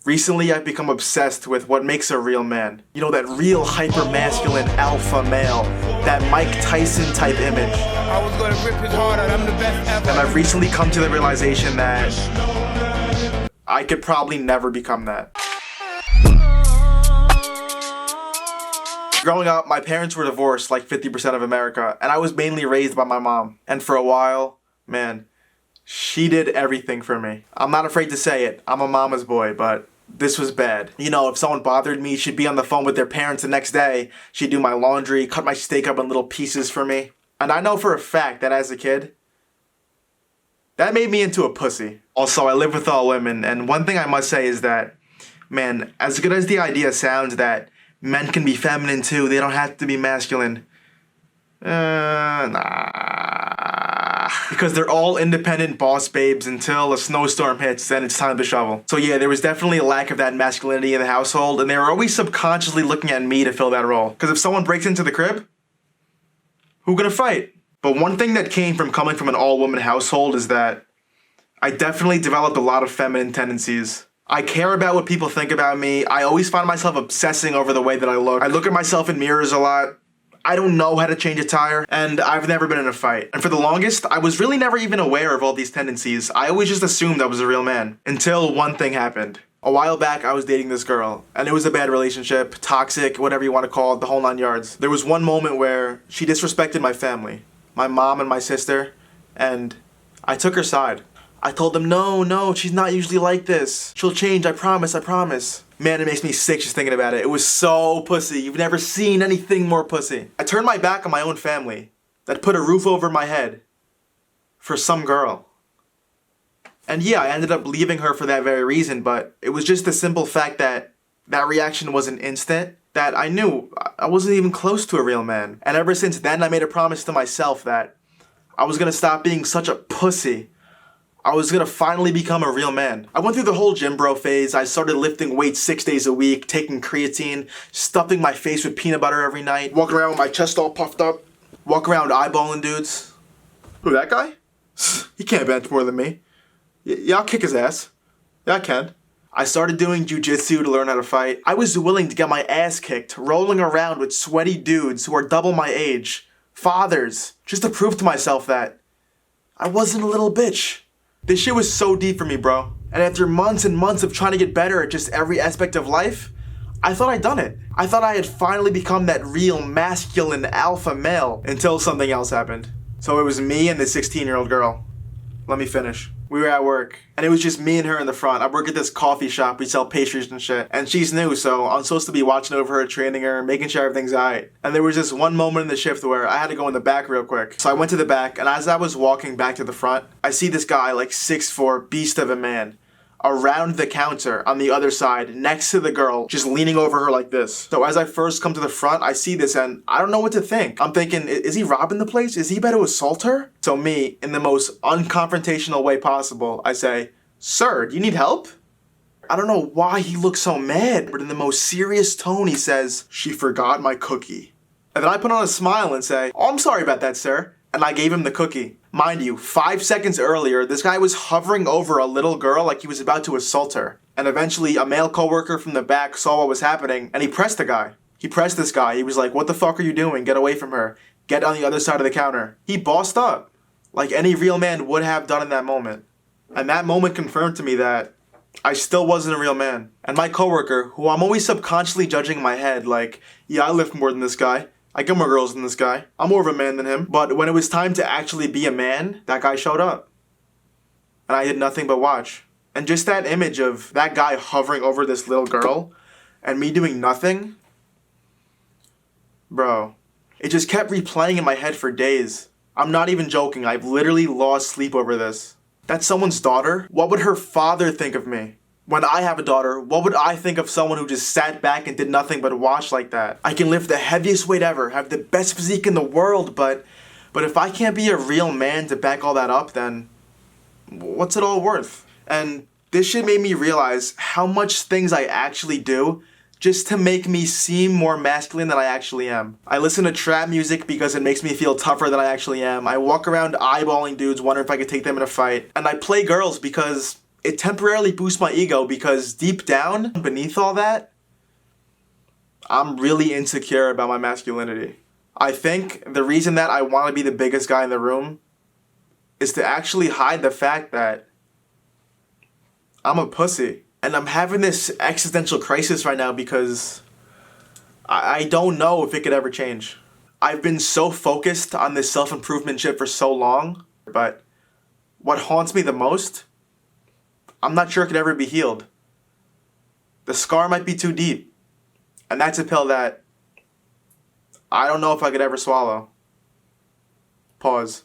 Recently, I've become obsessed with what makes a real man. You know, that real hyper-masculine alpha male, that Mike Tyson type image. I was gonna rip his heart out, I'm the best ever. And I've recently come to the realization that I could probably never become that. Growing up, my parents were divorced like 50% of America, and I was mainly raised by my mom. And for a while, man, she did everything for me. I'm not afraid to say it, I'm a mama's boy, but this was bad. You know, if someone bothered me, she'd be on the phone with their parents the next day. She'd do my laundry, cut my steak up in little pieces for me. And I know for a fact that as a kid, that made me into a pussy. Also, I live with all women, and one thing I must say is that, man, as good as the idea sounds that men can be feminine too, they don't have to be masculine. Nah. Because they're all independent boss babes until a snowstorm hits, then it's time to shovel. So yeah, there was definitely a lack of that masculinity in the household, and they were always subconsciously looking at me to fill that role. Because if someone breaks into the crib, who gonna fight? But one thing that came from coming from an all-woman household is that I definitely developed a lot of feminine tendencies. I care about what people think about me. I always find myself obsessing over the way that I look. I look at myself in mirrors a lot. I don't know how to change a tire, and I've never been in a fight. And for the longest, I was really never even aware of all these tendencies. I always just assumed I was a real man. Until one thing happened. A while back, I was dating this girl, and it was a bad relationship, toxic, whatever you want to call it, the whole 9 yards. There was one moment where she disrespected my family, my mom and my sister, and I took her side. I told them, no, she's not usually like this. She'll change, I promise. Man, it makes me sick just thinking about it. It was so pussy. You've never seen anything more pussy. I turned my back on my own family that put a roof over my head for some girl. And yeah, I ended up leaving her for that very reason, but it was just the simple fact that that reaction wasn't instant, that I knew I wasn't even close to a real man. And ever since then, I made a promise to myself that I was gonna stop being such a pussy. I was gonna finally become a real man. I went through the whole gym bro phase. I started lifting weights 6 days a week, taking creatine, stuffing my face with peanut butter every night, walking around with my chest all puffed up, walk around eyeballing dudes. Who, that guy? He can't bench more than me. Yeah, I'll kick his ass. Yeah, I can. I started doing jujitsu to learn how to fight. I was willing to get my ass kicked, rolling around with sweaty dudes who are double my age, fathers, just to prove to myself that I wasn't a little bitch. This shit was so deep for me, bro. And after months and months of trying to get better at just every aspect of life, I thought I'd done it. I thought I had finally become that real masculine alpha male until something else happened. So it was me and this 16-year-old girl. Let me finish. We were at work, and it was just me and her in the front. I work at this coffee shop, we sell pastries and shit. And she's new, so I'm supposed to be watching over her, training her, making sure everything's alright. And there was this one moment in the shift where I had to go in the back real quick. So I went to the back, and as I was walking back to the front, I see this guy, like 6'4", beast of a man, around the counter on the other side, next to the girl, just leaning over her like this. So as I first come to the front, I see this and I don't know what to think. I'm thinking, is he robbing the place? Is he about to assault her? So me, in the most unconfrontational way possible, I say, "Sir, do you need help?" I don't know why he looks so mad, but in the most serious tone he says, "She forgot my cookie." And then I put on a smile and say, "Oh, I'm sorry about that, sir." And I gave him the cookie. Mind you, 5 seconds earlier, this guy was hovering over a little girl like he was about to assault her. And eventually, a male coworker from the back saw what was happening, and he pressed the guy. He pressed this guy. He was like, "What the fuck are you doing? Get away from her. Get on the other side of the counter." He bossed up, like any real man would have done in that moment. And that moment confirmed to me that I still wasn't a real man. And my coworker, who I'm always subconsciously judging in my head, like, yeah, I lift more than this guy. I get more girls than this guy. I'm more of a man than him. But when it was time to actually be a man, that guy showed up. And I did nothing but watch. And just that image of that guy hovering over this little girl and me doing nothing, bro, it just kept replaying in my head for days. I'm not even joking. I've literally lost sleep over this. That's someone's daughter? What would her father think of me? When I have a daughter, what would I think of someone who just sat back and did nothing but watch like that? I can lift the heaviest weight ever, have the best physique in the world, but if I can't be a real man to back all that up, then what's it all worth? And this shit made me realize how much things I actually do just to make me seem more masculine than I actually am. I listen to trap music because it makes me feel tougher than I actually am. I walk around eyeballing dudes, wondering if I could take them in a fight. And I play girls because it temporarily boosts my ego because deep down, beneath all that, I'm really insecure about my masculinity. I think the reason that I want to be the biggest guy in the room is to actually hide the fact that I'm a pussy. And I'm having this existential crisis right now because I don't know if it could ever change. I've been so focused on this self-improvement shit for so long, but what haunts me the most, I'm not sure it could ever be healed. The scar might be too deep. And that's a pill that I don't know if I could ever swallow. Pause.